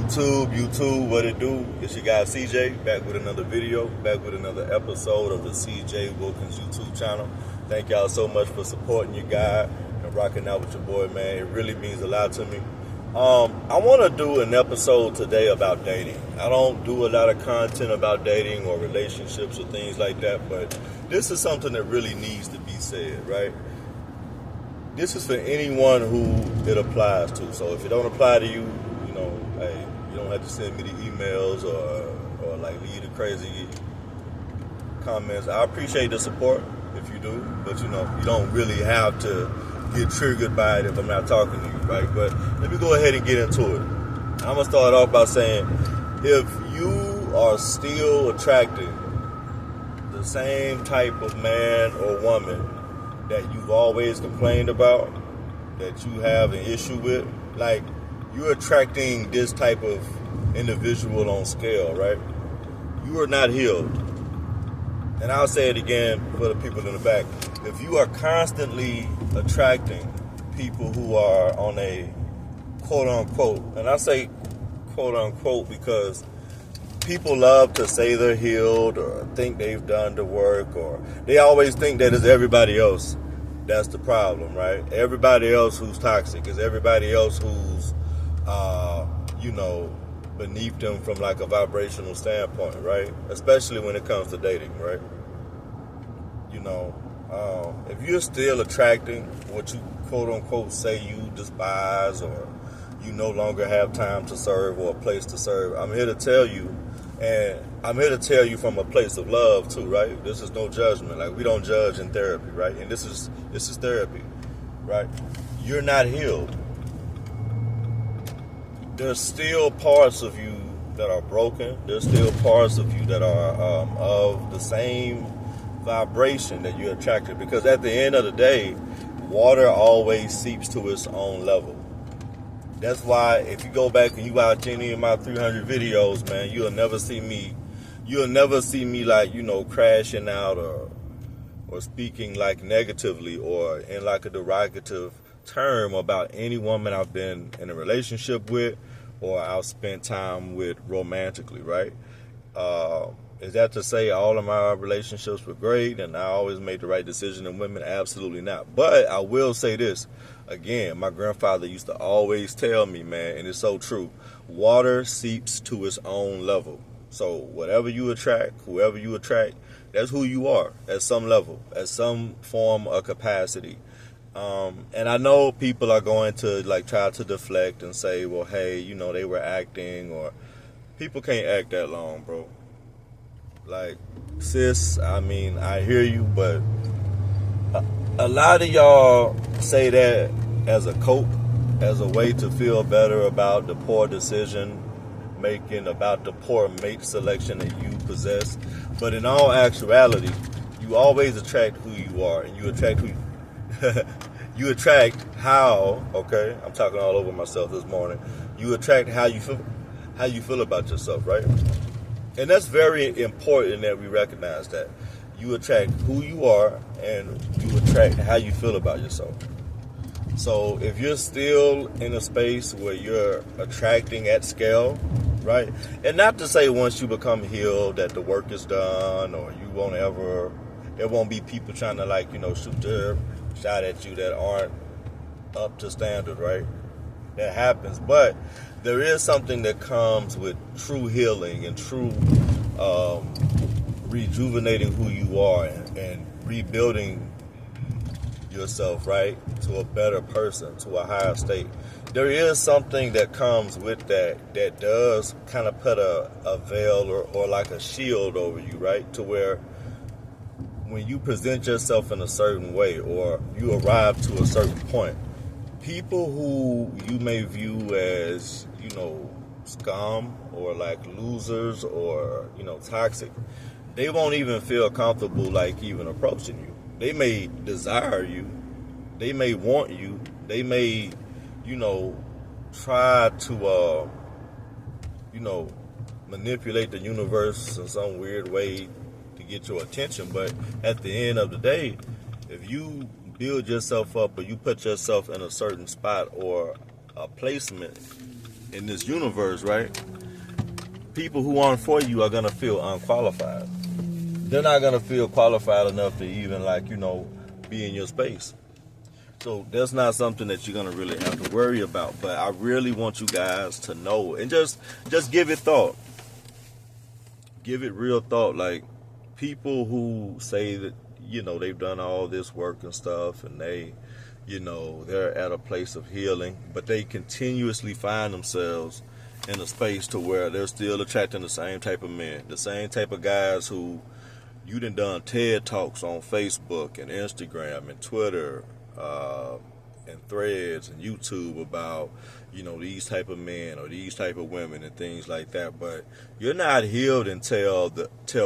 YouTube, what it do? It's your guy CJ, back with another video, back with another episode of the CJ Wilkins YouTube channel. Thank y'all so much for supporting your guy and rocking out with your boy, man. It really means a lot to me. I want to do an episode today about dating. I don't do a lot of content about dating or relationships or things like that, but this is something that really needs to be said, right? This is for anyone who it applies to. So if it don't apply to you, hey, you don't have to send me the emails or like leave the crazy comments. I appreciate the support if you do, but you don't really have to get triggered by it if I'm not talking to you, right? But let me go ahead and get into it. I'm gonna start off by saying, if you are still attracting the same type of man or woman that you've always complained about, that you have an issue with, like you're attracting this type of individual on scale, right? You are not healed. And I'll say it again for the people in the back. If you are constantly attracting people who are on a quote unquote, and I say quote unquote because people love to say they're healed or think they've done the work, or they always think that it's everybody else that's the problem, right? Everybody else who's toxic is everybody else who's beneath them from like a vibrational standpoint, right? Especially when it comes to dating, right? If you're still attracting what you quote unquote say you despise, or you no longer have time to serve or a place to serve, I'm here to tell you, and I'm here to tell you from a place of love too, right? This is no judgment. Like, we don't judge in therapy, right? And this is therapy, right? You're not healed. There's still parts of you that are broken. There's still parts of you that are of the same vibration that you're attracted, because at the end of the day, water always seeps to its own level. That's why if you go back and you watch any of my 300 videos, man, you'll never see me like, crashing out or speaking like negatively or in like a derogative term about any woman I've been in a relationship with or I've spent time with romantically, right? Is that to say all of my relationships were great and I always made the right decision in women? Absolutely not. But I will say this. Again, my grandfather used to always tell me, man, and it's so true, water seeps to its own level. So whatever you attract, whoever you attract, that's who you are at some level, at some form or capacity. And I know people are going to like try to deflect and say, well, hey, they were acting, or people can't act that long, bro. Like, sis, I mean, I hear you, but a lot of y'all say that as a cope, as a way to feel better about the poor decision making, about the poor mate selection that you possess. But in all actuality, you always attract who you are, and you attract who you attract how, okay, I'm talking all over myself this morning. You attract how you feel about yourself, right? And that's very important that we recognize that. You attract who you are, and you attract how you feel about yourself. So if you're still in a space where you're attracting at scale, right? And not to say once you become healed that the work is done, or there won't be people trying to like, shoot their shot at you that aren't up to standard, right? That happens. But there is something that comes with true healing and true rejuvenating who you are and rebuilding yourself, right, to a better person, to a higher state. There is something that comes with that does kind of put a veil or like a shield over you, right, to where when you present yourself in a certain way or you arrive to a certain point, people who you may view as, scum or like losers or, toxic, they won't even feel comfortable like even approaching you. They may desire you. They may want you. They may, try to, manipulate the universe in some weird way to get your attention. But at the end of the day, if you build yourself up or you put yourself in a certain spot or a placement in this universe, right? People who aren't for you are gonna feel unqualified. They're not gonna feel qualified enough to even be in your space. So that's not something that you're gonna really have to worry about. But I really want you guys to know and just give it thought. Give it real thought. Like, people who say that, they've done all this work and stuff, and they're at a place of healing, but they continuously find themselves in a space to where they're still attracting the same type of men, the same type of guys who you done TED Talks on Facebook and Instagram and Twitter, and Threads and YouTube about, these type of men or these type of women and things like that. But you're not healed until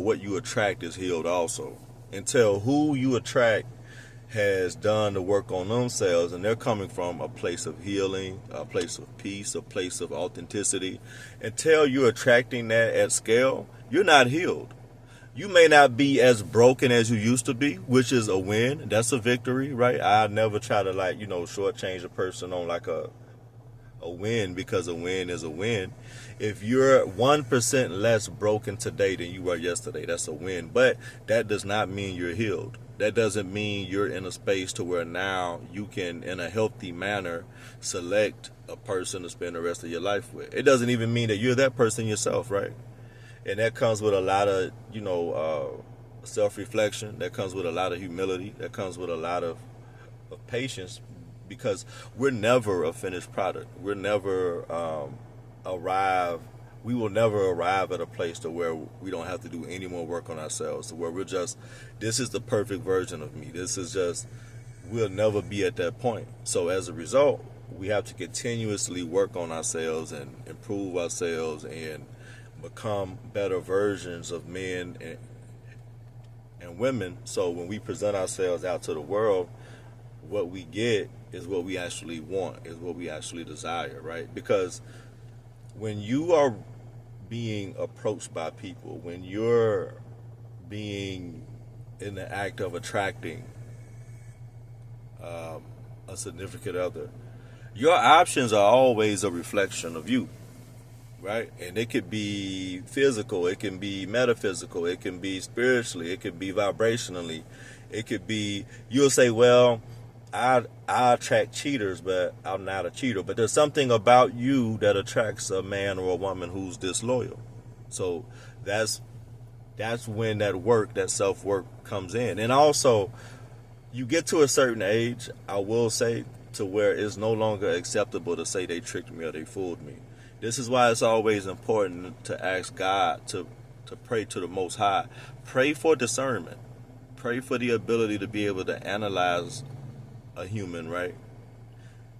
what you attract is healed also. Until who you attract has done the work on themselves, and they're coming from a place of healing, a place of peace, a place of authenticity. Until you're attracting that at scale, you're not healed. You may not be as broken as you used to be, which is a win. That's a victory, right? I never try to shortchange a person on like a win, because a win is a win. If you're 1% less broken today than you were yesterday, that's a win. But that does not mean you're healed. That doesn't mean you're in a space to where now you can, in a healthy manner, select a person to spend the rest of your life with. It doesn't even mean that you're that person yourself, right? And that comes with a lot of, self-reflection. That comes with a lot of humility. That comes with a lot of patience, because we're never a finished product. We're never we will never arrive at a place to where we don't have to do any more work on ourselves, to where this is the perfect version of me. We'll never be at that point. So as a result, we have to continuously work on ourselves and improve ourselves and become better versions of men and women. So when we present ourselves out to the world, what we get is what we actually want, is what we actually desire, right? Because when you are being approached by people, when you're being in the act of attracting a significant other, your options are always a reflection of you, right? And it could be physical, it can be metaphysical, it can be spiritually, it could be vibrationally, it could be, you'll say, well, I attract cheaters, but I'm not a cheater. But there's something about you that attracts a man or a woman who's disloyal. So that's when that self-work comes in. And also, you get to a certain age, I will say, to where it's no longer acceptable to say they tricked me or they fooled me. This is why it's always important to ask God, to pray to the Most High. Pray for discernment. Pray for the ability to be able to analyze a human, right?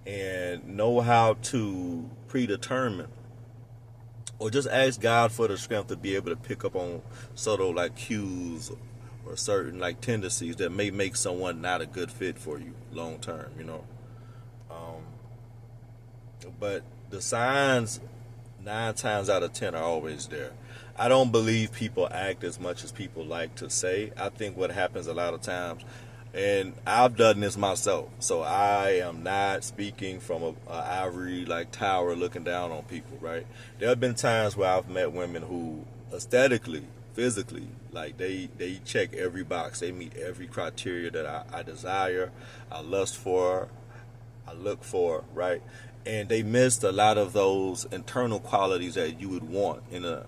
And know how to predetermine, or just ask God for the strength to be able to pick up on subtle cues or certain tendencies that may make someone not a good fit for you long term, but the signs 9 times out of 10 are always there. I don't believe people act as much as people like to say. I think what happens a lot of times, and I've done this myself, so I am not speaking from a ivory tower looking down on people, right? There have been times where I've met women who aesthetically, physically, they check every box. They meet every criteria that I desire, I lust for, I look for, right? And they missed a lot of those internal qualities that you would want in a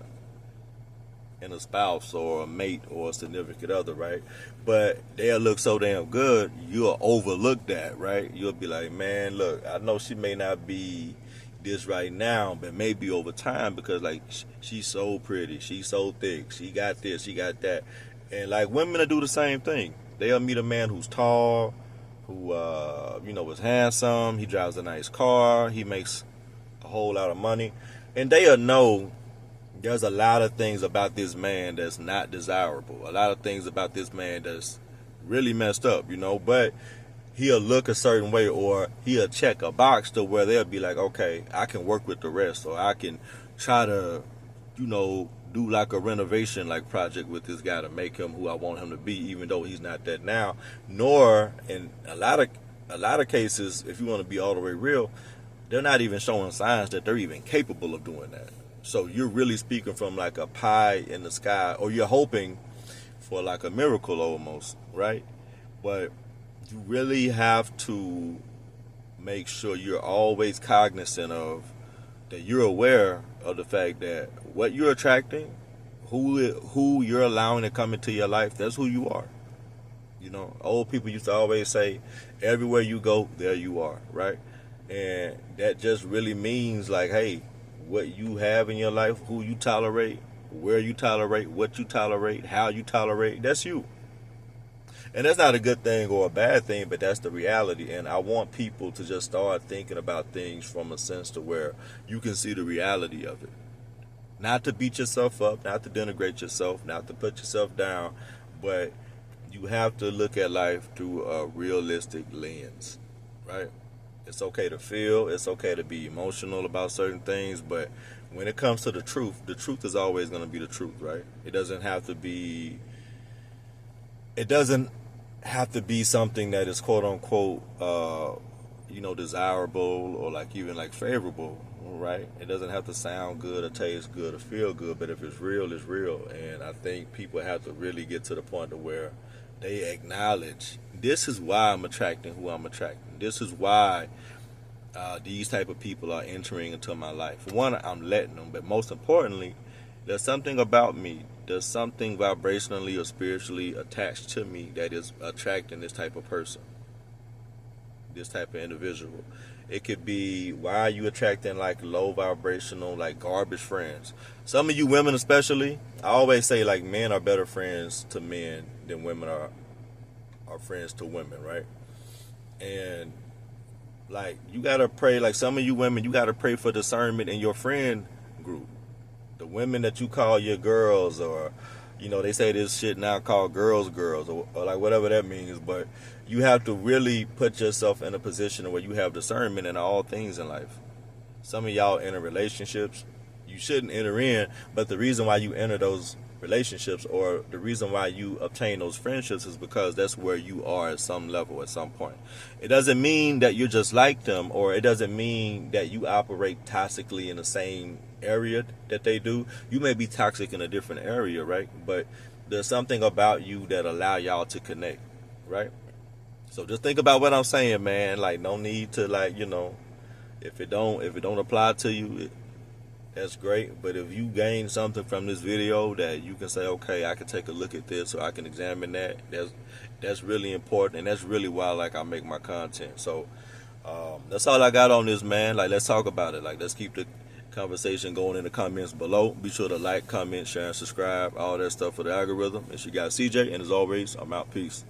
spouse or a mate or a significant other, right? But they'll look so damn good, you'll overlook that, right? You'll be like, man, look, I know she may not be this right now, but maybe over time, because she's so pretty, she's so thick, she got this, she got that. And women will do the same thing. They'll meet a man who's tall, who is handsome, he drives a nice car, he makes a whole lot of money, and they'll know there's a lot of things about this man that's not desirable, a lot of things about this man that's really messed up, but he'll look a certain way, or he'll check a box to where they'll be like, okay, I can work with the rest, or I can try to, do a renovation project with this guy to make him who I want him to be, even though he's not that now. Nor, in a lot of cases, if you want to be all the way real, they're not even showing signs that they're even capable of doing that. So you're really speaking from like a pie in the sky, or you're hoping for like a miracle almost, right? But you really have to make sure you're always cognizant of that, you're aware of the fact that what you're attracting, who you're allowing to come into your life, that's who you are. You know, old people used to always say, everywhere you go, there you are, right? And that just really means like, hey, what you have in your life, who you tolerate, where you tolerate, what you tolerate, how you tolerate, that's you. And that's not a good thing or a bad thing, but that's the reality. And I want people to just start thinking about things from a sense to where you can see the reality of it. Not to beat yourself up, not to denigrate yourself, not to put yourself down, but you have to look at life through a realistic lens, right? It's okay to feel, it's okay to be emotional about certain things, but when it comes to the truth is always going to be the truth, right? It doesn't have to be something that is quote unquote, desirable or like even like favorable, right? It doesn't have to sound good or taste good or feel good, but if it's real, it's real. And I think people have to really get to the point of where they acknowledge, this is why I'm attracting who I'm attracting. This is why these type of people are entering into my life. For one, I'm letting them, but most importantly, there's something about me, there's something vibrationally or spiritually attached to me that is attracting this type of person, this type of individual. It could be, why are you attracting like low vibrational, like garbage friends? Some of you women especially, I always say like men are better friends to men than women are friends to women, right? And like you gotta pray, like some of you women, you gotta pray for discernment in your friend group. The women that you call your girls, or they say this shit now called girls, or like whatever that means, but you have to really put yourself in a position where you have discernment in all things in life. Some of y'all enter relationships you shouldn't enter in, but the reason why you enter those relationships, or the reason why you obtain those friendships, is because that's where you are at some level, at some point. It doesn't mean that you're just like them, or it doesn't mean that you operate toxically in the same area that they do. You may be toxic in a different area, right? But there's something about you that allow y'all to connect, right? So just think about what I'm saying, man. Like, no need to, like, if it don't apply to you, that's great. But if you gain something from this video that you can say, okay, I can take a look at this, or I can examine that, that's really important, and that's really why I make my content. So that's all I got on this, man. Like, let's talk about it. Like, let's keep the conversation going in the comments below. Be sure to like, comment, share, and subscribe, all that stuff for the algorithm. It's your guy CJ, and as always, I'm out. Peace.